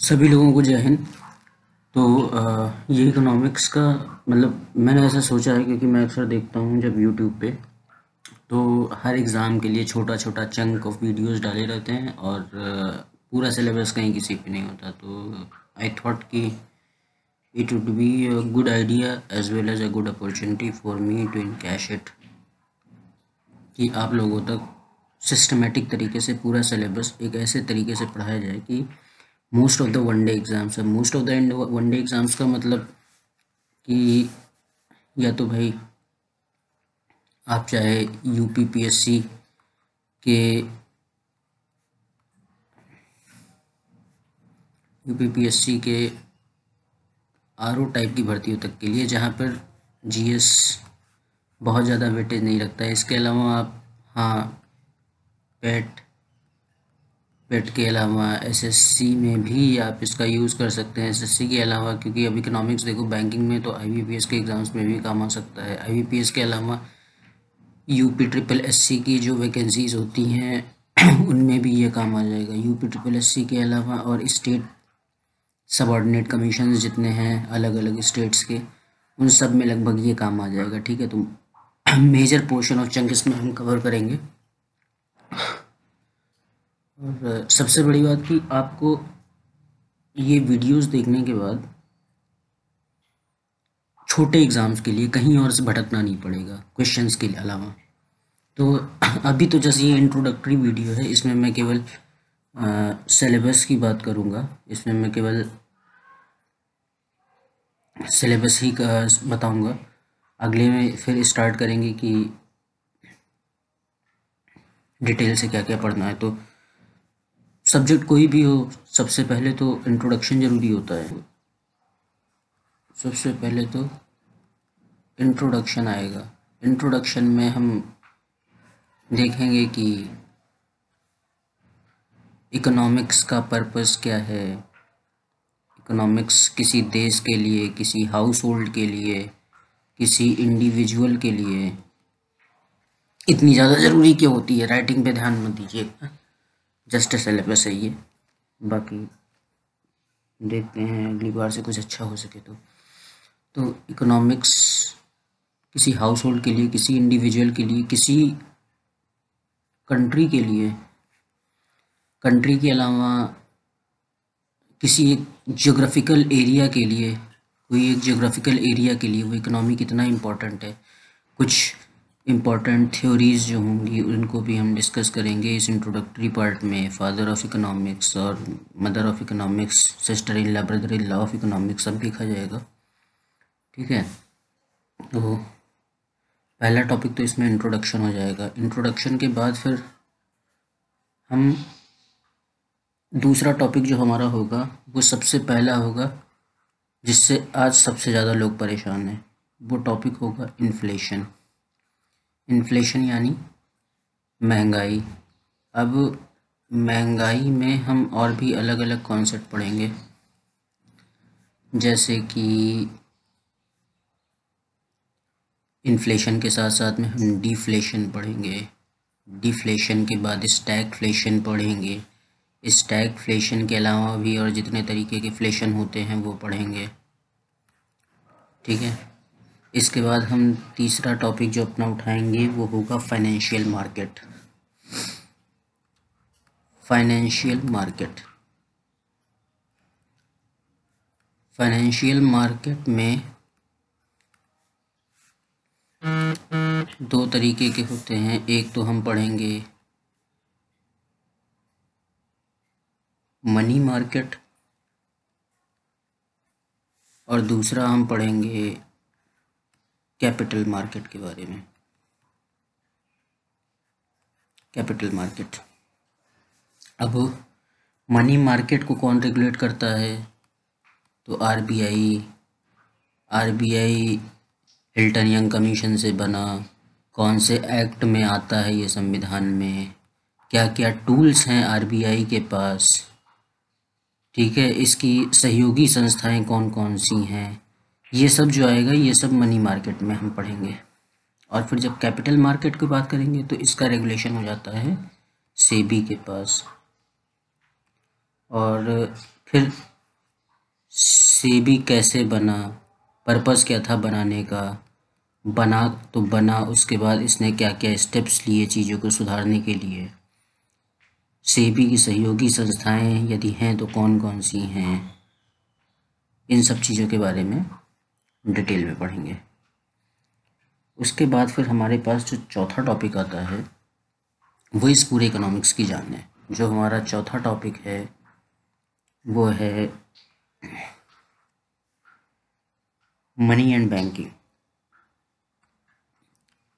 सभी लोगों को जय हिंद। तो ये इकोनॉमिक्स का मतलब मैंने ऐसा सोचा है क्योंकि मैं अक्सर देखता हूँ जब यूट्यूब पे तो हर एग्ज़ाम के लिए छोटा छोटा चंक ऑफ वीडियोस डाले रहते हैं और पूरा सिलेबस कहीं किसी पे नहीं होता। तो आई थॉट कि it would be a good idea as well as a good opportunity for me to encash it कि आप लोगों तक सिस्टमेटिक तरीके से पूरा सिलेबस एक ऐसे तरीके से पढ़ाया जाए कि most of the one day exams है। Most of the one day exams का मतलब कि या तो भाई आप चाहे यूपीपीएससी के यूपीपीएससी के आरओ टाइप की भर्तियों तक के लिए जहाँ पर जीएस बहुत ज़्यादा वेटेज नहीं रखता है। इसके अलावा आप हाँ पेट पेट के अलावा एसएससी में भी आप इसका यूज़ कर सकते हैं। एसएससी के अलावा क्योंकि अब इकोनॉमिक्स देखो बैंकिंग में तो आईबीपीएस के एग्ज़ाम्स में भी काम आ सकता है। आईबीपीएस के अलावा यूपी ट्रिपल एससी की जो वैकेंसीज़ होती हैं उनमें भी ये काम आ जाएगा। यूपी ट्रिपल एससी के अलावा और स्टेट सबऑर्डिनेट कमीशंस जितने हैं अलग अलग स्टेट्स के, उन सब में लगभग ये काम आ जाएगा। ठीक है, तो मेजर पोर्शन ऑफ चंक इसमें हम कवर करेंगे। और सबसे बड़ी बात कि आपको ये वीडियोस देखने के बाद छोटे एग्ज़ाम्स के लिए कहीं और से भटकना नहीं पड़ेगा क्वेश्चंस के अलावा। तो अभी तो जैसे ये इंट्रोडक्टरी वीडियो है, इसमें मैं केवल सिलेबस की बात करूँगा। इसमें मैं केवल सिलेबस ही का बताऊँगा। अगले में फिर स्टार्ट करेंगे कि डिटेल से क्या क्या पढ़ना है। तो सब्जेक्ट कोई भी हो, सबसे पहले तो इंट्रोडक्शन ज़रूरी होता है। सबसे पहले तो इंट्रोडक्शन आएगा। इंट्रोडक्शन में हम देखेंगे कि इकोनॉमिक्स का पर्पस क्या है। इकोनॉमिक्स किसी देश के लिए, किसी हाउस होल्ड के लिए, किसी इंडिविजुअल के लिए इतनी ज़्यादा ज़रूरी क्यों होती है। राइटिंग पे ध्यान मत दीजिएगा, जस्ट सिलेबस है ये। बाकी देखते हैं अगली बार से कुछ अच्छा हो सके तो इकोनॉमिक्स किसी हाउस होल्ड के लिए, किसी इंडिविजुअल के लिए, किसी कंट्री के लिए, कंट्री के अलावा किसी एक जियोग्राफिकल एरिया के लिए, कोई एक जियोग्राफिकल एरिया के लिए वो इकोनॉमी कितना इम्पोर्टेंट है। कुछ इम्पोर्टेंट थ्योरीज़ जो होंगी उनको भी हम डिस्कस करेंगे इस इंट्रोडक्टरी पार्ट में। फादर ऑफ इकोनॉमिक्स और mother of economics, sister in law, brother in law of economics सब लिखा जाएगा। ठीक है, तो पहला टॉपिक तो इसमें इंट्रोडक्शन हो जाएगा। इंट्रोडक्शन के बाद फिर हम दूसरा टॉपिक जो हमारा होगा वो सबसे पहला होगा जिससे आज सबसे ज़्यादा लोग परेशान हैं। वो टॉपिक होगा इन्फ्लेशन। इन्फ्लेशन यानी महंगाई। अब महंगाई में हम और भी अलग अलग कॉन्सेप्ट पढ़ेंगे, जैसे कि इन्फ्लेशन के साथ साथ में हम डिफ्लेशन पढ़ेंगे। डिफ्लेशन के बाद स्टैगफ्लेशन पढ़ेंगे। स्टैगफ्लेशन के अलावा भी और जितने तरीके के फ्लेशन होते हैं वो पढ़ेंगे। ठीक है, इसके बाद हम तीसरा टॉपिक जो अपना उठाएंगे वो होगा financial market. Financial market, financial market में दो तरीके के होते हैं। एक तो हम पढ़ेंगे मनी मार्केट और दूसरा हम पढ़ेंगे कैपिटल मार्केट के बारे में। कैपिटल मार्केट, अब मनी मार्केट को कौन रेगुलेट करता है? तो RBI. RBI Hilton young commission से बना, कौन से एक्ट में आता है ये संविधान में, क्या क्या टूल्स हैं आरबीआई के पास। ठीक है, इसकी सहयोगी संस्थाएं कौन कौन सी हैं, ये सब जो आएगा ये सब मनी मार्केट में हम पढ़ेंगे। और फिर जब कैपिटल मार्केट की बात करेंगे तो इसका रेगुलेशन हो जाता है सेबी के पास। और फिर सेबी कैसे बना, पर्पस क्या था बनाने का, बना तो बना, उसके बाद इसने क्या क्या स्टेप्स लिए चीज़ों को सुधारने के लिए, सेबी की सहयोगी संस्थाएं यदि हैं तो कौन कौन सी हैं, इन सब चीज़ों के बारे में डिटेल में पढ़ेंगे। उसके बाद फिर हमारे पास जो चौथा टॉपिक आता है वो इस पूरे इकोनॉमिक्स की जान है। जो हमारा चौथा टॉपिक है वो है money and banking.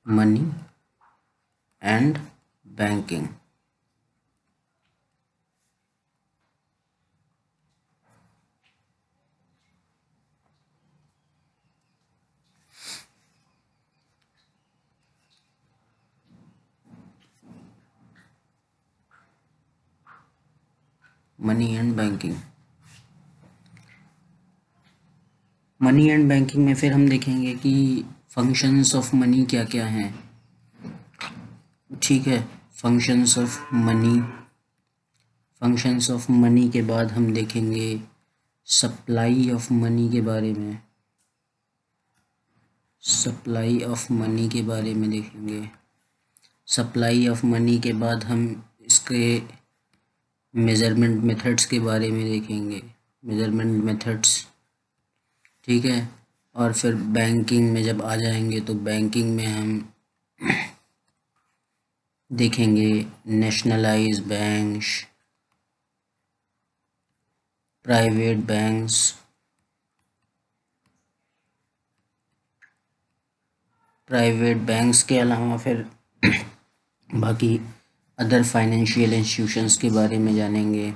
Money and banking. Money and banking. Money and banking में फिर हम देखेंगे कि फंक्शंस ऑफ मनी क्या क्या हैं। ठीक है, functions of money. Functions of money के बाद हम देखेंगे सप्लाई ऑफ मनी के बारे में। सप्लाई ऑफ मनी के बारे में देखेंगे। सप्लाई ऑफ मनी के बाद हम इसके मेज़रमेंट मेथड्स के बारे में देखेंगे। मेज़रमेंट मेथड्स, ठीक है। और फिर बैंकिंग में जब आ जाएंगे तो बैंकिंग में हम देखेंगे nationalise banks, private banks, private banks के अलावा फिर बाकी अदर फाइनेंशियल इंस्टीट्यूशंस के बारे में जानेंगे।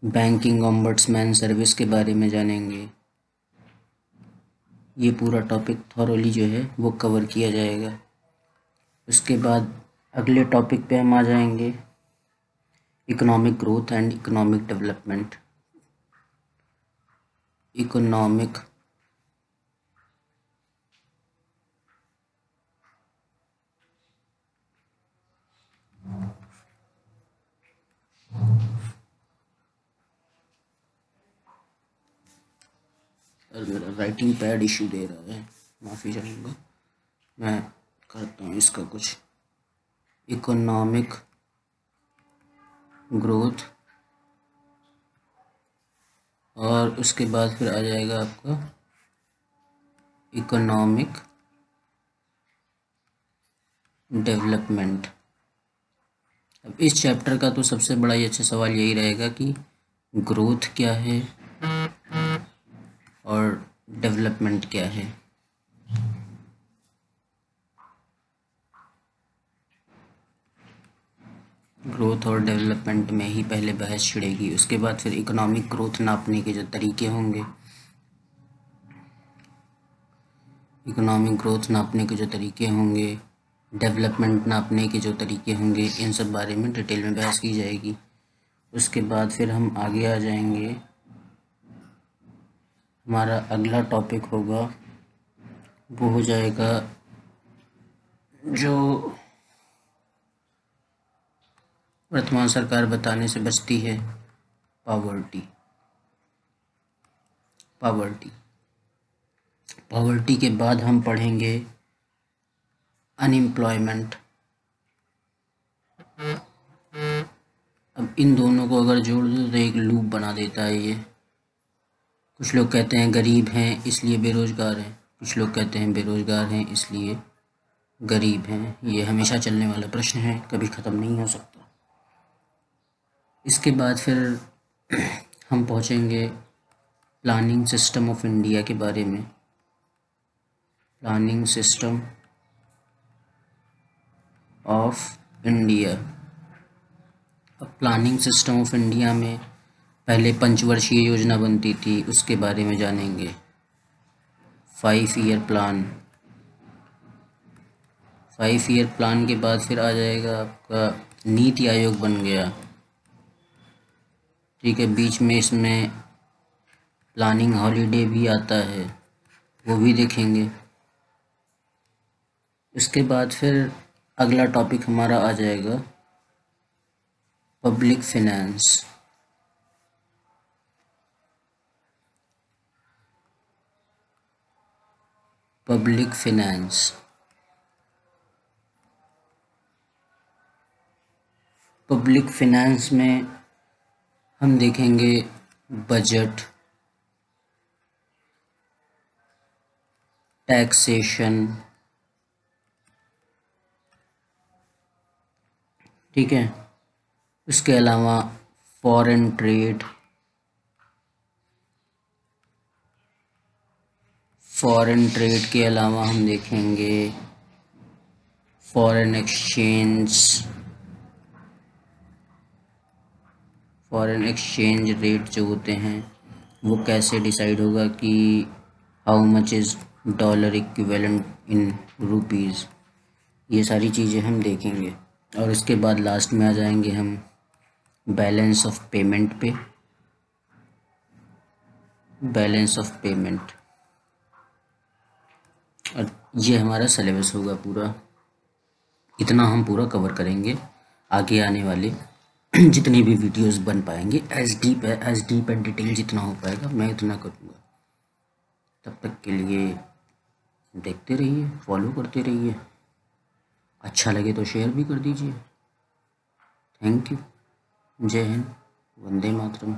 बैंकिंग ओम्बड्समैन सर्विस के बारे में जानेंगे। ये पूरा टॉपिक थॉरोली जो है वो कवर किया जाएगा। उसके बाद अगले टॉपिक पे हम आ जाएंगे economic growth and economic development. Economic मेरा राइटिंग पैड इशू दे रहा है, माफ़ी चाहूँगा। मैं करता हूँ इसका कुछ। इकोनॉमिक ग्रोथ और उसके बाद फिर आ जाएगा आपका इकोनॉमिक डेवलपमेंट। अब इस चैप्टर का तो सबसे बड़ा ही अच्छा सवाल यही रहेगा कि ग्रोथ क्या है और डेवलपमेंट क्या है। ग्रोथ और डेवलपमेंट में ही पहले बहस छिड़ेगी। उसके बाद फिर इकोनॉमिक ग्रोथ नापने के जो तरीके होंगे, इकोनॉमिक ग्रोथ नापने के जो तरीके होंगे, डेवलपमेंट नापने के जो तरीके होंगे, इन सब बारे में डिटेल में बहस की जाएगी। उसके बाद फिर हम आगे आ जाएंगे। हमारा अगला टॉपिक होगा वो हो जाएगा जो वर्तमान सरकार बताने से बचती है, पॉवर्टी। पॉवर्टी पॉवर्टी के बाद हम पढ़ेंगे अनएम्प्लॉयमेंट। अब इन दोनों को अगर जोड़ दो तो एक लूप बना देता है ये। कुछ लोग कहते हैं गरीब हैं इसलिए बेरोज़गार हैं, कुछ लोग कहते हैं बेरोज़गार हैं इसलिए गरीब हैं। ये हमेशा चलने वाला प्रश्न है, कभी ख़त्म नहीं हो सकता। इसके बाद फिर हम पहुँचेंगे प्लानिंग सिस्टम ऑफ इंडिया के बारे में। Planning system of India. अब प्लानिंग सिस्टम ऑफ इंडिया में पहले पंचवर्षीय योजना बनती थी, उसके बारे में जानेंगे। 5 ईयर प्लान। 5 ईयर प्लान के बाद फिर आ जाएगा आपका नीति आयोग बन गया। ठीक है, बीच में इसमें प्लानिंग हॉलीडे भी आता है, वो भी देखेंगे। उसके बाद फिर अगला टॉपिक हमारा आ जाएगा public finance. Public finance. Public finance में हम देखेंगे बजट, टैक्सेशन, ठीक है। उसके अलावा फॉरेन ट्रेड, फॉरेन ट्रेड के अलावा हम देखेंगे foreign exchange, foreign exchange rate जो होते हैं वो कैसे डिसाइड होगा कि how much is dollar equivalent in rupees, ये सारी चीज़ें हम देखेंगे। और उसके बाद लास्ट में आ जाएंगे हम बैलेंस ऑफ पेमेंट पे, बैलेंस ऑफ पेमेंट। और ये हमारा सिलेबस होगा पूरा, इतना हम पूरा कवर करेंगे। आगे आने वाले जितने भी वीडियोस बन पाएंगे एज डीप एंड डिटेल जितना हो पाएगा मैं उतना करूँगा। तब तक के लिए देखते रहिए, फॉलो करते रहिए, अच्छा लगे तो शेयर भी कर दीजिए। Thank you. जय हिंद, वंदे मातरम।